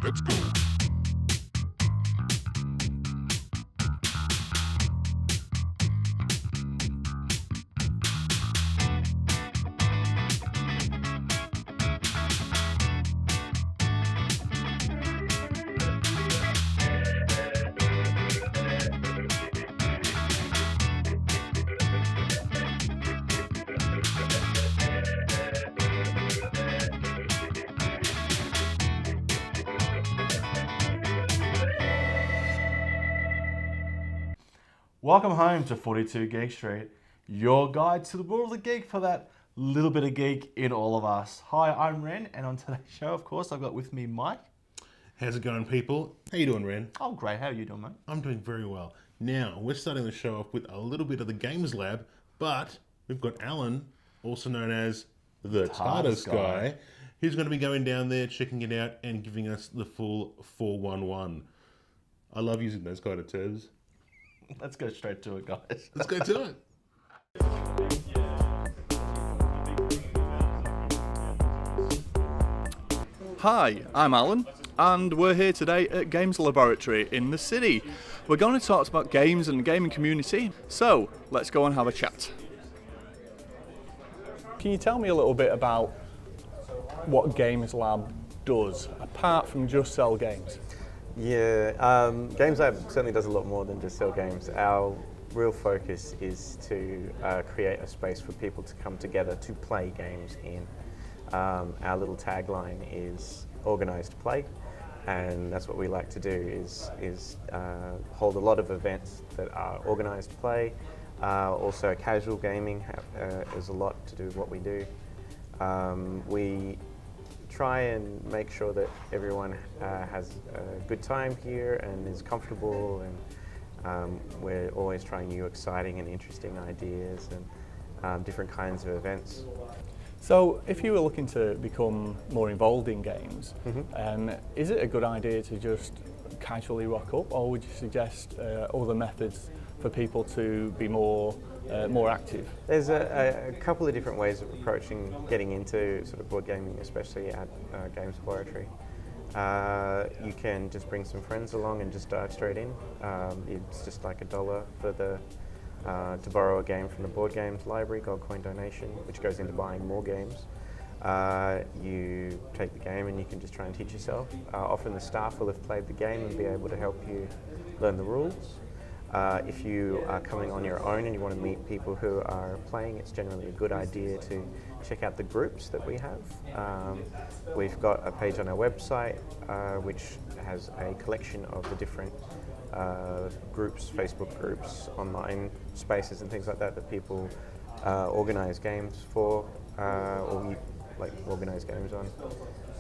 Let's go. Welcome home to 42 Geek Street, your guide to the world of geek for that little bit of geek in all of us. Hi, I'm Ren, and on today's show, of course, I've got with me Mike. How's it going, people? How you doing, Ren? Oh, great. How are you doing, mate? I'm doing very well. Now, we're starting the show off with a little bit of the Games Lab, but we've got Alan, also known as the TARDIS guy, who's going to be going down there, checking it out, and giving us the full 411. I love using those kind of terms. Let's go straight to it, guys. Let's go to it. Hi, I'm Alan, and we're here today at Games Laboratory in the city. We're going to talk about games and the gaming community, so let's go and have a chat. Can you tell me a little bit about what Games Lab does, apart from just sell games? Yeah, Games Lab certainly does a lot more than just sell games. Our real focus is to create a space for people to come together to play games in. Our little tagline is organised play, and that's what we like to do is hold a lot of events that are organised play. Also casual gaming is a lot to do with what we do. We try and make sure that everyone has a good time here and is comfortable, and we're always trying new exciting and interesting ideas and different kinds of events. So, if you were looking to become more involved in games, is it a good idea to just casually rock up, or would you suggest other methods for people to be more active? There's a couple of different ways of approaching getting into sort of board gaming, especially at Games Laboratory. You can just bring some friends along and just dive straight in. It's just like $1 for to borrow a game from the board games library, gold coin donation, which goes into buying more games. You take the game and you can just try and teach yourself. Often the staff will have played the game and be able to help you learn the rules. If you are coming on your own and you want to meet people who are playing, it's generally a good idea to check out the groups that we have. We've got a page on our website which has a collection of the different groups, Facebook groups, online spaces and things like that that people organise games for, or organise games on.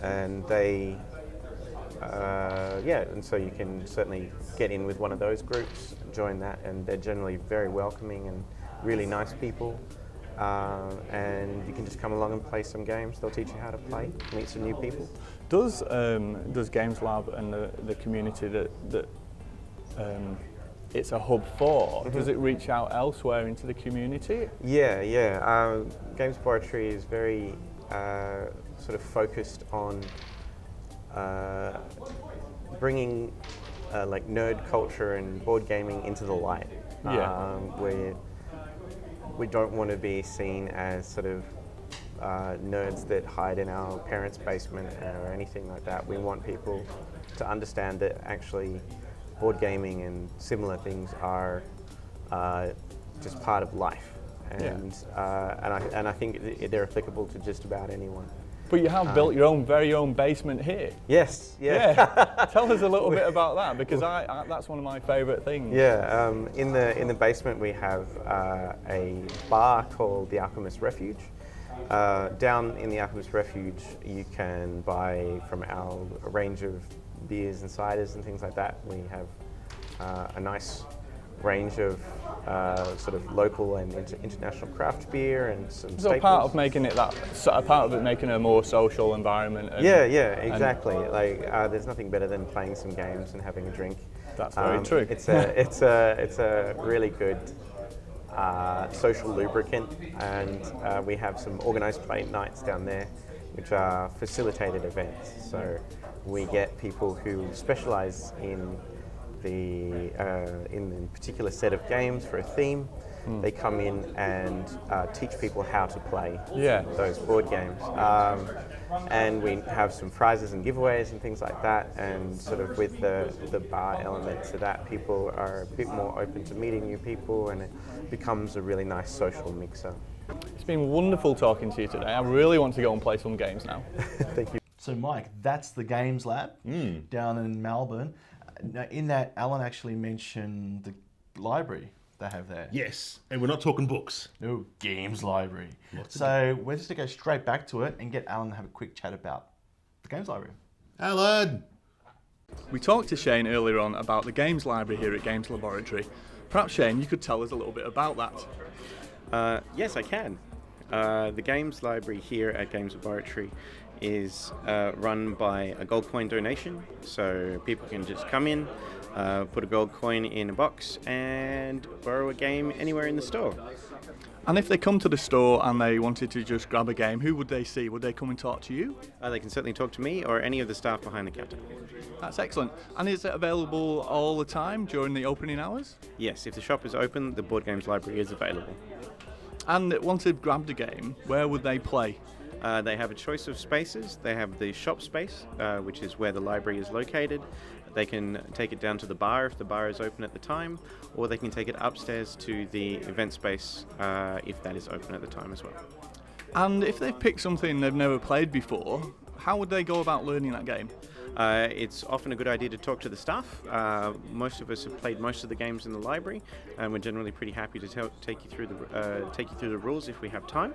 And they and so you can certainly get in with one of those groups, join that, and they're generally very welcoming and really nice people. And you can just come along and play some games. They'll teach you how to play, meet some new people. Does Games Lab and the community that it's a hub for, does it reach out elsewhere into the community? Yeah. Games Laboratory is very sort of focused on bringing like nerd culture and board gaming into the light. We don't want to be seen as sort of nerds that hide in our parents' basement or anything like that. We want people to understand that actually board gaming and similar things are just part of life, and I think they're applicable to just about anyone. But you have built your very own basement here. Yes, yeah. Tell us a little bit about that, because that's one of my favourite things. Yeah, in the basement we have a bar called the Alchemist Refuge. Down in the Alchemist Refuge you can buy from our range of beers and ciders and things like that. We have a nice range of sort of local and international craft beer and some So staples. part of making it making a more social environment. Yeah, exactly. There's nothing better than playing some games and having a drink. That's very true. It's a really good social lubricant, and we have some organised play nights down there which are facilitated events. So we get people who specialize in the particular set of games for a theme. They come in and teach people how to play those board games. And we have some prizes and giveaways and things like that, and sort of with the bar element to that, people are a bit more open to meeting new people, and it becomes a really nice social mixer. It's been wonderful talking to you today. I really want to go and play some games now. Thank you. So Mike, that's the Games Lab down in Melbourne. Now, in that, Alan actually mentioned the library they have there. Yes, and we're not talking books. No, Games Library. So we're just going to go straight back to it and get Alan to have a quick chat about the Games Library. Alan! We talked to Shane earlier on about the Games Library here at Games Laboratory. Perhaps, Shane, you could tell us a little bit about that. Yes, I can. The Games Library here at Games Laboratory is run by a gold coin donation, so people can just come in, put a gold coin in a box and borrow a game anywhere in the store. And if they come to the store and they wanted to just grab a game, who would they see? Would they come and talk to you? They can certainly talk to me or any of the staff behind the counter. That's excellent. And is it available all the time during the opening hours? Yes, if the shop is open, the Board Games Library is available. And once they've grabbed a game, where would they play? They have a choice of spaces. They have the shop space, which is where the library is located. They can take it down to the bar if the bar is open at the time, or they can take it upstairs to the event space if that is open at the time as well. And if they've picked something they've never played before, how would they go about learning that game? It's often a good idea to talk to the staff. Most of us have played most of the games in the library, and we're generally pretty happy to take you through the rules if we have time.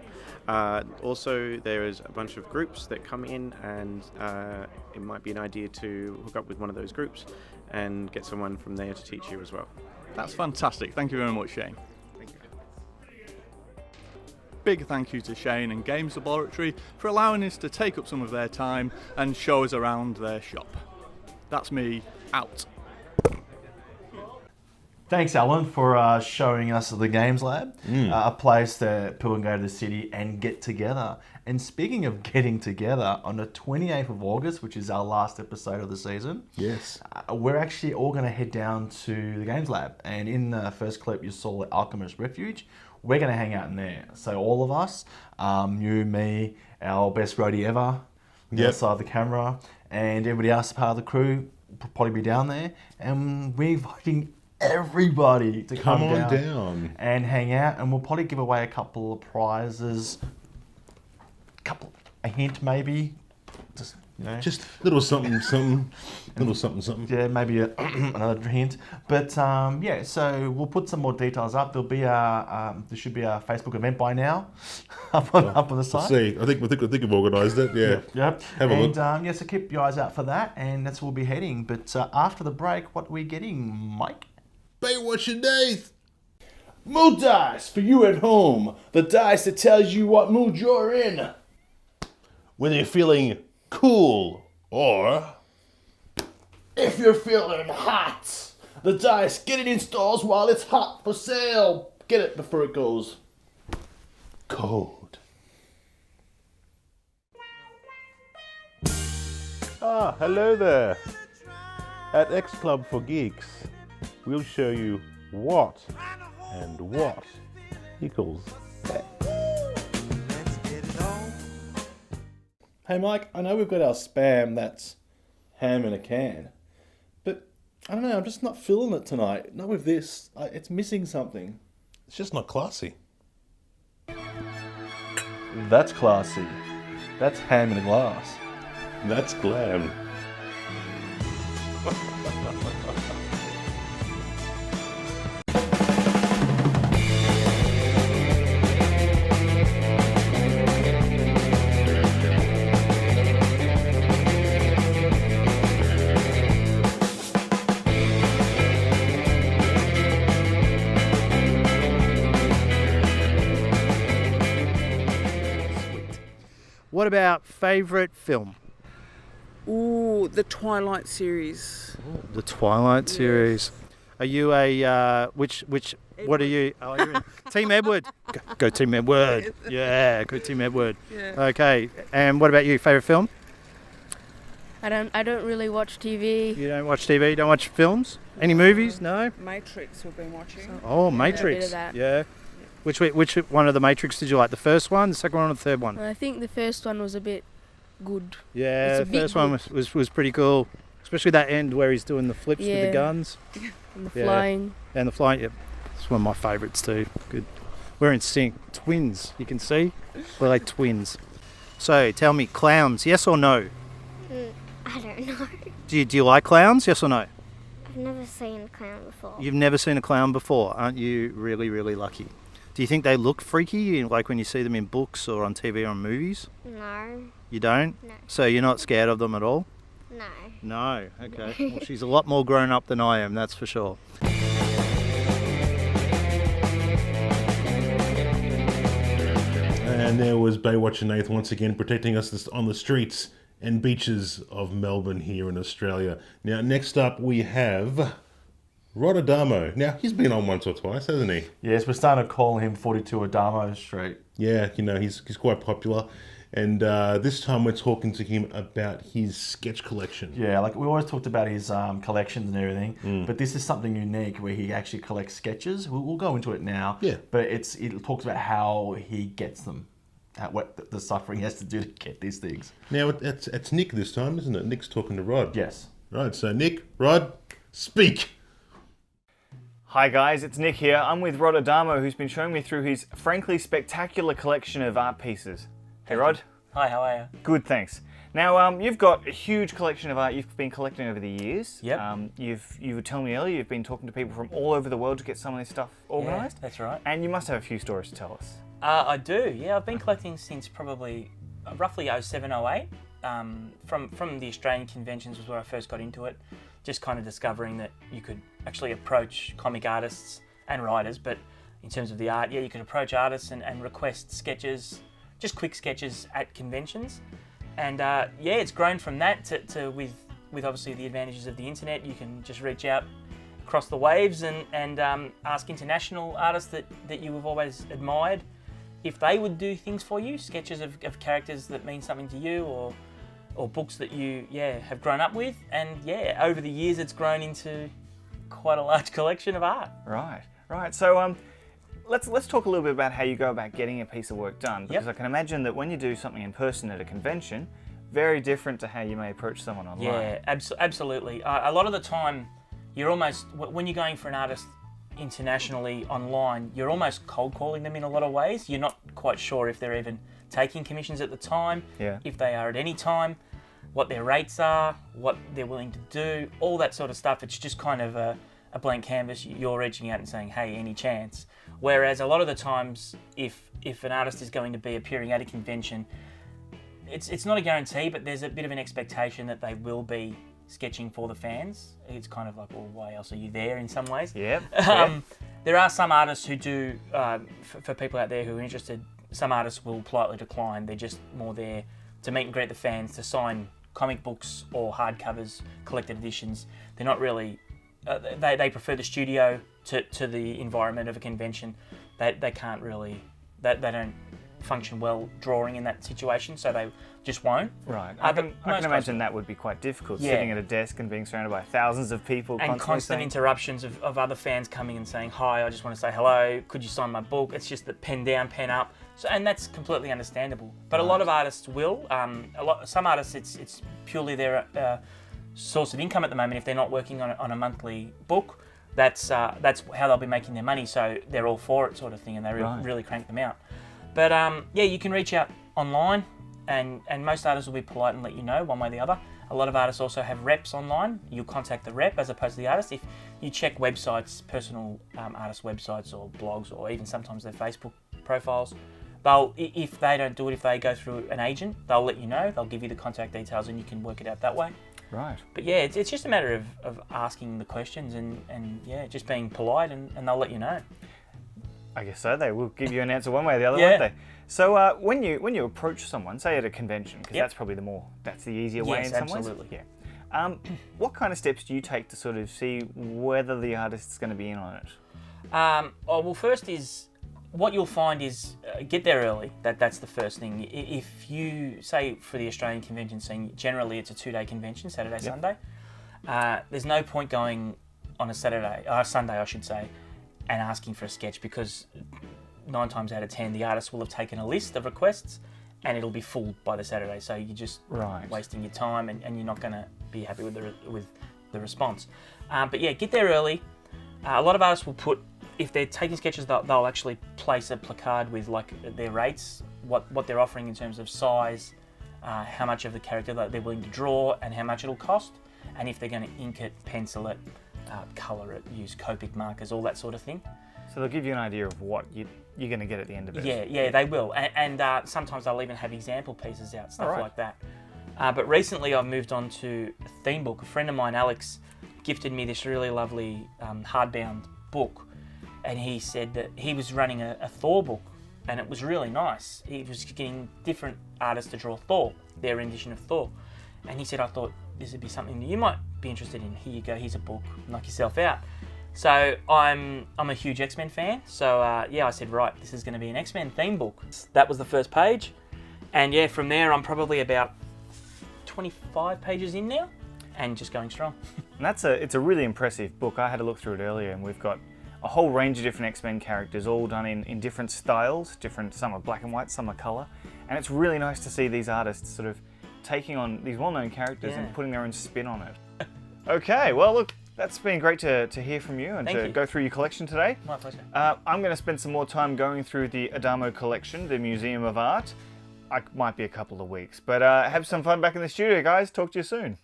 Also, there is a bunch of groups that come in, and it might be an idea to hook up with one of those groups and get someone from there to teach you as well. That's fantastic. Thank you very much, Shane. Thank you. Big thank you to Shane and Games Laboratory for allowing us to take up some of their time and show us around their shop. That's me, out. Thanks, Alan, for showing us the Games Lab, a place that people can go to the city and get together. And speaking of getting together, on the 28th of August, which is our last episode of the season, Yes. we're actually all going to head down to the Games Lab. And in the first clip, you saw the Alchemist Refuge. We're going to hang out in there. So all of us, you, me, our best roadie ever, the other side of the camera, and everybody else, part of the crew, will probably be down there. And we're inviting everybody to come on down down and hang out. And we'll probably give away a couple of prizes, a hint maybe. Just, you know. Just little something, something, little something, something. Yeah, maybe another hint. But yeah, so we'll put some more details up. There'll be there should be a Facebook event by now up on the site. See, I think we've organised it. Yeah. Yep. Have a look. And yeah, so keep your eyes out for that, and that's where we'll be heading. But after the break, what are we getting, Mike? Whatcha Nath? Mood dice for you at home. The dice that tells you what mood you're in. Whether you're feeling cool or If you're feeling hot, the dice, get it in stores while it's hot for sale. Get it before it goes cold. Ah, hello there. At X Club for Geeks, we'll show you what and what equals that. Hey Mike, I know we've got our spam that's ham in a can, but I don't know, I'm just not feeling it tonight. Not with this. It's missing something. It's just not classy. That's classy. That's ham in a glass. That's glam. What about favourite film? Ooh, the Twilight series. The Twilight series. Are you a which What are you? Oh, you're in Team Edward. Go Team Edward. Yeah, go Team Edward. Yeah. Okay, and what about you? Favourite film? I don't really watch TV. You don't watch TV? Don't watch films? Any movies? No? Matrix we've been watching. Oh, A bit Matrix. of that. Yeah. Which one of the Matrix did you like? The first one, the second one, or the third one? I think the first one was a bit good. Yeah, It's a the bit first one was pretty cool. Especially that end where he's doing the flips with the Yeah. guns. And the Yeah. flying. And the flying, yeah. It's one of my favourites too. Good. We're in sync. Twins, you can see? We're like twins. So, tell me, clowns, yes or no? I don't know. Do you like clowns, yes or no? I've never seen a clown before. You've never seen a clown before. Aren't you really, really lucky? Do you think they look freaky, like when you see them in books or on TV or on movies? No. You don't? No. So you're not scared of them at all? No. No. Okay. Well, she's a lot more grown up than I am, that's for sure. And there was Whatcha Nath once again protecting us on the streets and beaches of Melbourne here in Australia. Now, next up we have Rod Adamo. Now, he's been on once or twice, hasn't he? Yes, we're starting to call him 42 Adamo Street. Yeah, he's quite popular. And this time we're talking to him about his sketch collection. Yeah, like we always talked about his collections and everything, but this is something unique where he actually collects sketches. We'll go into it now. Yeah. But it talks about how he gets them, what the suffering he has to do to get these things. Now, it's Nick this time, isn't it? Nick's talking to Rod. Yes. Right, so Nick, Rod, speak. Hi guys, it's Nick here. I'm with Rod Adamo, who's been showing me through his frankly spectacular collection of art pieces. Hey Rod. Hi, how are you? Good, thanks. Now, you've got a huge collection of art you've been collecting over the years. Yep. You were telling me earlier you've been talking to people from all over the world to get some of this stuff organised. Yeah, that's right. And you must have a few stories to tell us. I do, yeah. I've been collecting since probably roughly 07, 08. From the Australian conventions was where I first got into it. Just kind of discovering that you could actually approach comic artists and writers, but in terms of the art, yeah, you could approach artists and request sketches, just quick sketches at conventions. And yeah, it's grown from that to with obviously the advantages of the internet. You can just reach out across the waves and ask international artists that you have always admired if they would do things for you, sketches of characters that mean something to you, or books that you have grown up with. And yeah, over the years it's grown into quite a large collection of art. Right. So let's talk a little bit about how you go about getting a piece of work done, because Yep. I can imagine that when you do something in person at a convention, very different to how you may approach someone online. Yeah, absolutely. A lot of the time, you're almost, when you're going for an artist internationally online, you're almost cold calling them in a lot of ways. You're not quite sure if they're even taking commissions at the time, Yeah. if they are at any time, what their rates are, what they're willing to do, all that sort of stuff. It's just kind of a blank canvas. You're reaching out and saying, hey, any chance? Whereas a lot of the times, if an artist is going to be appearing at a convention, it's not a guarantee, but there's a bit of an expectation that they will be sketching for the fans. It's kind of like, well, why else are you there in some ways? Yep. There are some artists who do, for people out there who are interested, some artists will politely decline. They're just more there to meet and greet the fans, to sign comic books or hardcovers, collected editions. They're not really, they prefer the studio to the environment of a convention. They can't really, they don't function well drawing in that situation, so they just won't. Right. I can most imagine that would be quite difficult, Yeah. sitting at a desk and being surrounded by thousands of people. And constantly constant saying, interruptions of other fans coming and saying, hi, I just want to say hello, could you sign my book? It's just the pen down, pen up. So, and that's completely understandable. But a lot of artists will. Some artists, it's purely their source of income at the moment. If they're not working on a monthly book, that's how they'll be making their money. So they're all for it, sort of thing, and they really crank them out. But yeah, you can reach out online, and most artists will be polite and let you know one way or the other. A lot of artists also have reps online. You'll contact the rep as opposed to the artist. If you check websites, personal artist websites or blogs, or even sometimes their Facebook profiles, if they don't do it, if they go through an agent, they'll let you know. They'll give you the contact details, and you can work it out that way. Right. But yeah, it's just a matter of asking the questions and yeah, just being polite, and they'll let you know. I guess so. They will give you an answer one way or the other, Yeah. won't they? So when you approach someone, say at a convention, because Yep. that's probably that's the easier way Yes, in some absolutely. ways. Yeah. What kind of steps do you take to sort of see whether the artist's going to be in on it? Well, first is what you'll find is get there early. That's the first thing. If you say for the Australian convention scene, generally it's a 2-day convention, Saturday, Sunday. There's no point going on a Sunday, I should say, and asking for a sketch because 9 times out of 10 the artist will have taken a list of requests and it'll be full by the Saturday. So you're just wasting your time and you're not going to be happy with the response. But yeah, get there early. A lot of artists will put, if they're taking sketches, they'll actually place a placard with like their rates, what they're offering in terms of size, how much of the character that they're willing to draw, and how much it'll cost, and if they're going to ink it, pencil it, colour it, use Copic markers, all that sort of thing. So they'll give you an idea of what you're going to get at the end of it. Yeah, they will, and sometimes they'll even have example pieces out, stuff like that. But recently I've moved on to a theme book. A friend of mine, Alex, gifted me this really lovely hardbound book, and he said that he was running a Thor book, and it was really nice. He was getting different artists to draw Thor, their rendition of Thor, and he said, I thought this would be something that you might be interested in. Here you go, here's a book, knock yourself out. So I'm a huge X-Men fan, so I said, right, this is going to be an X-Men theme book. That was the first page, and yeah, from there I'm probably about 25 pages in now, and just going strong. And it's a really impressive book. I had a look through it earlier, and we've got a whole range of different X-Men characters, all done in different styles, some are black and white, some are colour, and it's really nice to see these artists sort of taking on these well-known characters and putting their own spin on it. Okay, well look, that's been great to hear from you and go through your collection today. My pleasure. I'm going to spend some more time going through the Adamo collection, the Museum of Art. It might be a couple of weeks, but have some fun back in the studio, guys. Talk to you soon.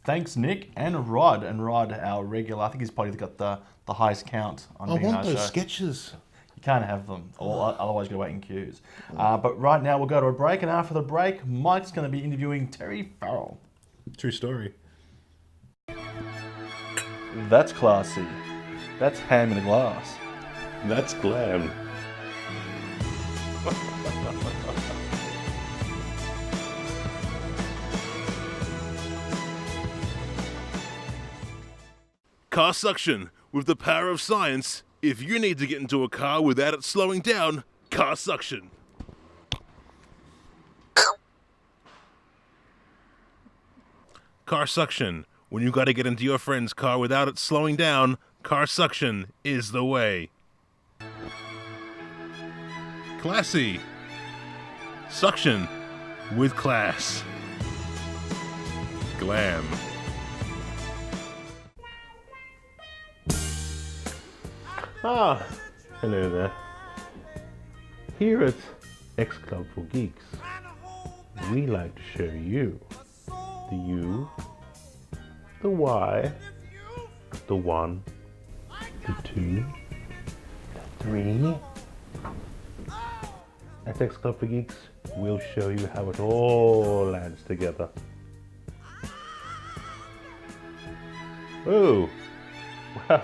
Thanks, Nick and Rod. And Rod, our regular, I think he's probably got the highest count on being on our show. Sketches. You can't have them, otherwise you've got to wait in queues. But right now we'll go to a break, and after the break, Mike's going to be interviewing Terry Farrell. True story. That's classy. That's ham in a glass. That's glam. Car suction. With the power of science, if you need to get into a car without it slowing down, car suction. Car suction. When you gotta get into your friend's car without it slowing down, car suction is the way. Classy. Suction with class. Glam. Ah, hello there. Here at X Club for Geeks, we like to show you the U, the Y, the 1, the 2, the 3. At X Club for Geeks, we'll show you how it all lands together. Oh, well,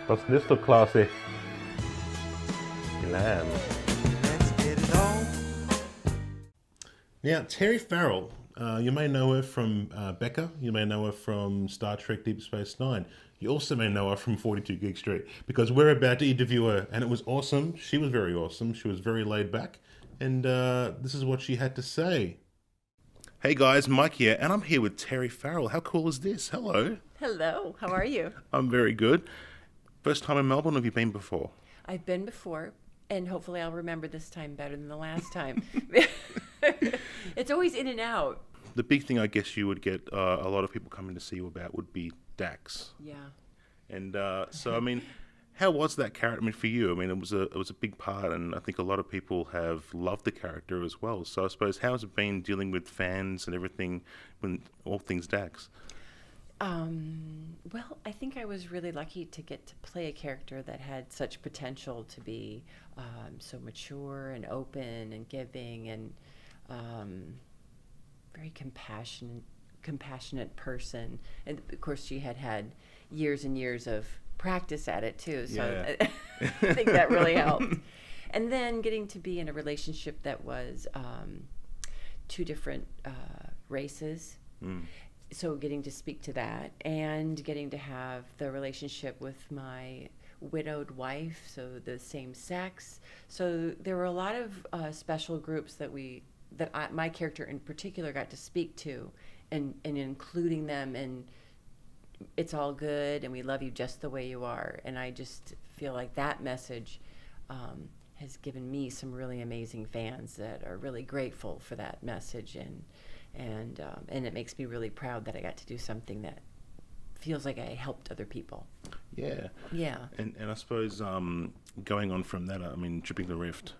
doesn't this look classy? Glam. Now, Terry Farrell, you may know her from Becca, you may know her from Star Trek Deep Space Nine. You also may know her from 42 Geek Street, because we're about to interview her, and it was awesome. She was very awesome. She was very laid back, and this is what she had to say. Hey guys, Mike here, and I'm here with Terry Farrell. How cool is this? Hello. Hello, how are you? I'm very good. First time in Melbourne, have you been before? I've been before, and hopefully I'll remember this time better than the last time. It's always in and out. The big thing I guess you would get a lot of people coming to see you about would be Dax. Yeah. And so, I mean, how was that character? I mean, for you, I mean, it was a big part, and I think a lot of people have loved the character as well. So I suppose, how has it been dealing with fans and everything when all things Dax? Well, I think I was really lucky to get to play a character that had such potential to be so mature and open and giving and very compassionate person. And of course, she had years and years of practice at it too. So yeah. I think that really helped. And then getting to be in a relationship that was two different races. so getting to speak to that and getting to have the relationship with my widowed wife, so the same sex. So there were a lot of special groups that my character in particular got to speak to, and including them, and it's all good and we love you just the way you are. And I just feel like that message has given me some really amazing fans that are really grateful for that message, and it makes me really proud that I got to do something that feels like I helped other people. Yeah. Yeah. And I suppose going on from that, I mean, Tripping the Rift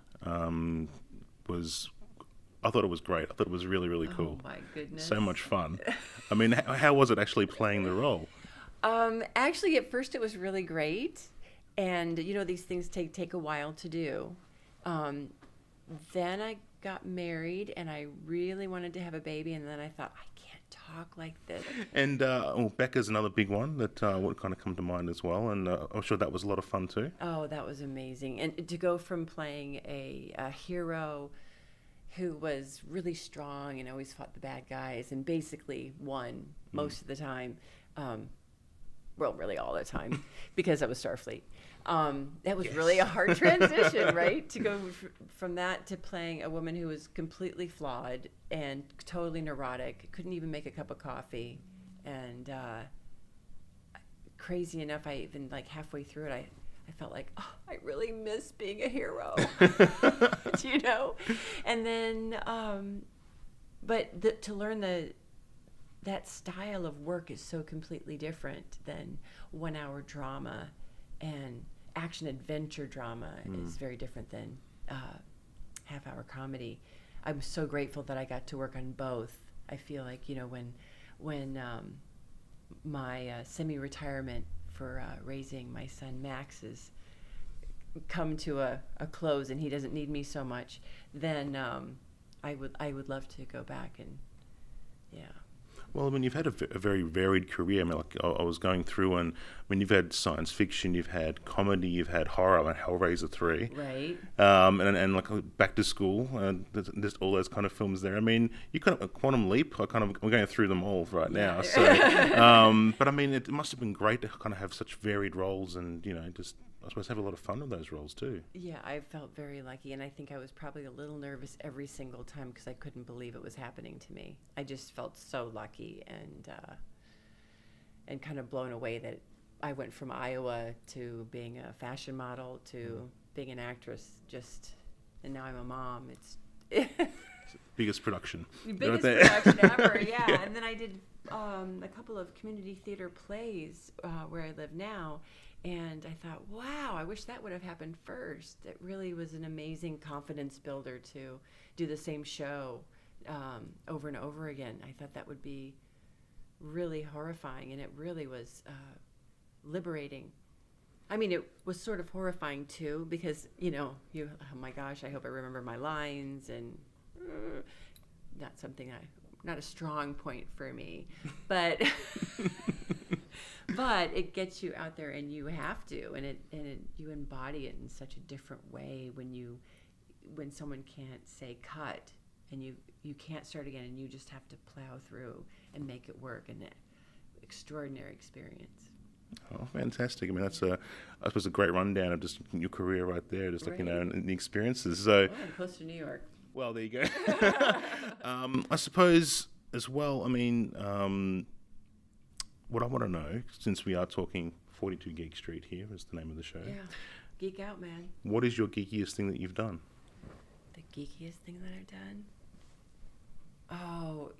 I thought it was great. I thought it was really, really cool. Oh my goodness. So much fun. I mean, how was it actually playing the role? Actually, at first it was really great. And, these things take a while to do. Then I got married and I really wanted to have a baby. And then I thought, I can't talk like this. And Becca's another big one that would kind of come to mind as well. And I'm sure that was a lot of fun too. Oh, that was amazing. And to go from playing a hero who was really strong and always fought the bad guys and basically won most of the time, well, really all the time, because I was Starfleet. That was really a hard transition, right? To go from that to playing a woman who was completely flawed and totally neurotic, couldn't even make a cup of coffee. And crazy enough, I even, like, halfway through it, I felt like, oh, I really miss being a hero, And then, but to learn that style of work is so completely different than 1 hour drama, and action adventure drama is very different than half hour comedy. I'm so grateful that I got to work on both. I feel like, when my semi-retirement for raising my son Max is come to a close and he doesn't need me so much, then I would love to go back and Well, I mean, you've had a very varied career. I mean, like I was going through, and I mean, you've had science fiction, you've had comedy, you've had horror, like Hellraiser 3, right? And like Back to School, there's all those kind of films there. I mean, you kind of Quantum Leap. I'm going through them all right now. So, but I mean, it must have been great to kind of have such varied roles, and just I suppose have a lot of fun with those roles too. Yeah, I felt very lucky, and I think I was probably a little nervous every single time because I couldn't believe it was happening to me. I just felt so lucky and kind of blown away that I went from Iowa to being a fashion model to being an actress, and now I'm a mom. It's biggest production. Biggest production ever, yeah. And then I did a couple of community theater plays where I live now. And I thought, wow, I wish that would have happened first. It really was an amazing confidence builder to do the same show over and over again. I thought that would be really horrifying, and it really was liberating. I mean, it was sort of horrifying too, because, oh my gosh, I hope I remember my lines, and not a strong point for me, but... But it gets you out there, and you have to, and you embody it in such a different way when someone can't say cut, and you can't start again, and you just have to plow through and make it work, and an extraordinary experience. Oh, fantastic! I mean, that's I suppose a great rundown of just your career right there, just right. and the experiences. So, I'm close to New York. Well, there you go. I suppose as well. I mean. What I want to know, since we are talking 42 Geek Street here is the name of the show. Yeah, geek out, man. What is your geekiest thing that you've done? The geekiest thing that I've done? Oh,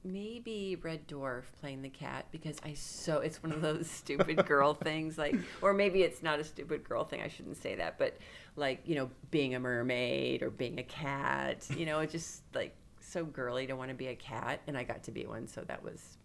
maybe Red Dwarf playing the cat, because it's one of those stupid girl things, like, or maybe it's not a stupid girl thing, I shouldn't say that, but like, being a mermaid or being a cat, it's just like so girly to want to be a cat, and I got to be one, so that was...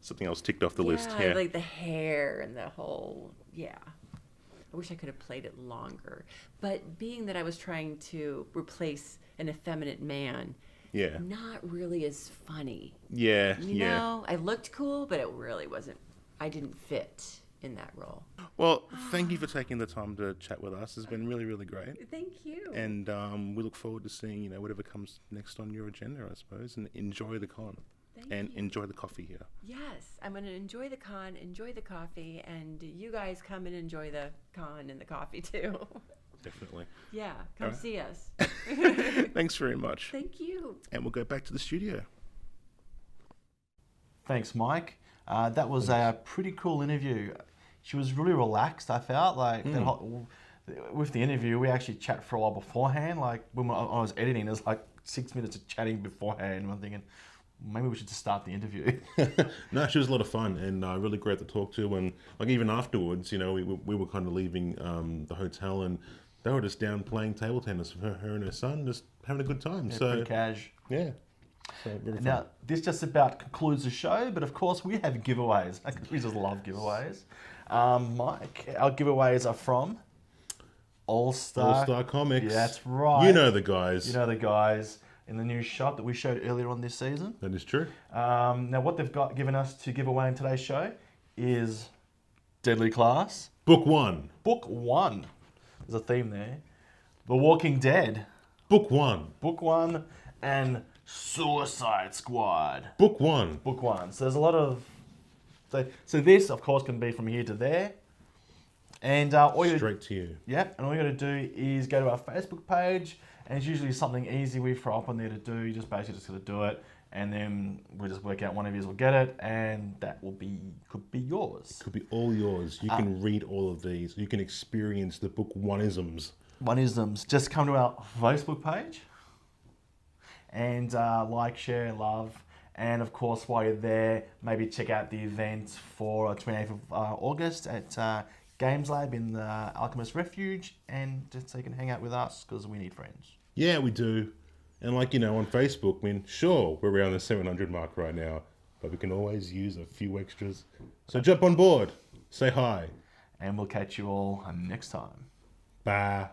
Something else ticked off the list. Yeah, like the hair and the whole, I wish I could have played it longer. But being that I was trying to replace an effeminate man, not really as funny. Yeah, I looked cool, but it really wasn't. I didn't fit in that role. Well, thank you for taking the time to chat with us. It's been really, really great. Thank you. And we look forward to seeing, whatever comes next on your agenda, I suppose, and enjoy the con. and enjoy the coffee here. Yes, I'm going to enjoy the con, enjoy the coffee, and you guys come and enjoy the con and the coffee too. Definitely. Yeah, come see us. Thanks very much. Thank you. And we'll go back to the studio. Thanks, Mike. That was a pretty cool interview. She was really relaxed, I felt. Like with the interview, we actually chat for a while beforehand. Like when I was editing, there's like 6 minutes of chatting beforehand. And I'm thinking, maybe we should just start the interview. No, she was a lot of fun and really great to talk to. And like even afterwards, you know, we were kind of leaving the hotel and they were just down playing table tennis with her and her son, just having a good time. Yeah, so pretty cash. Yeah. So really fun. Now, this just about concludes the show, but of course we have giveaways. We just love giveaways. Mike, our giveaways are from All-Star Comics. Yeah, that's right. You know the guys. You know the guys in the new shop that we showed earlier on this season. That is true. Now, what they've got given us to give away in today's show is Deadly Class. Book 1. Book 1. There's a theme there. The Walking Dead. Book 1. Book 1 and Suicide Squad. Book 1. Book 1. So there's a lot of... So this, of course, can be from here to there. And straight to you. Yep. And all you got to do is go to our Facebook page. And it's usually something easy we throw up on there to do. You just basically just got to do it. And then we'll just work out one of you will get it. And that could be yours. Could be all yours. You can read all of these. You can experience the book one-isms. One-isms. Just come to our Facebook page. And like, share, love. And of course, while you're there, maybe check out the event for 28th of August at Games Lab in the Alchemist Refuge. And just so you can hang out with us because we need friends. Yeah, we do. And like, you know, on Facebook, I mean, sure, we're around the 700 mark right now, but we can always use a few extras. So jump on board, say hi. And we'll catch you all next time. Bye.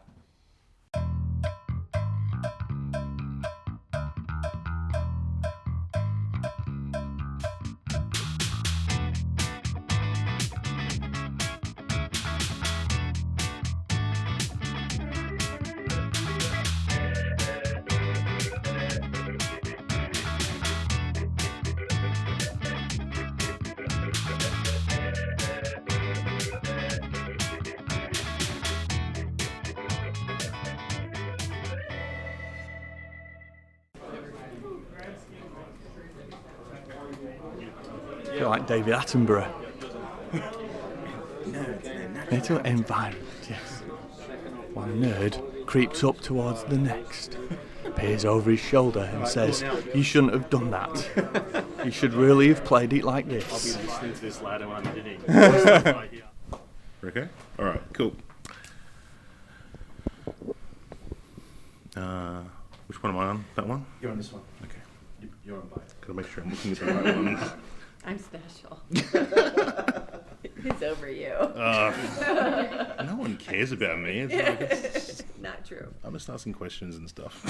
You're like David Attenborough. Natural environment, yes. One nerd creeps up towards the next, peers over his shoulder and says, "You shouldn't have done that. You should really have played it like this." I'll be listening to this later when I'm editing. Okay? Alright, cool. Which one am I on? That one? You're on this one. Okay. You're on both. Gotta make sure I'm looking at the right ones. I'm special. It's over you. No one cares about me. It's like, Not true. I'm just asking questions and stuff.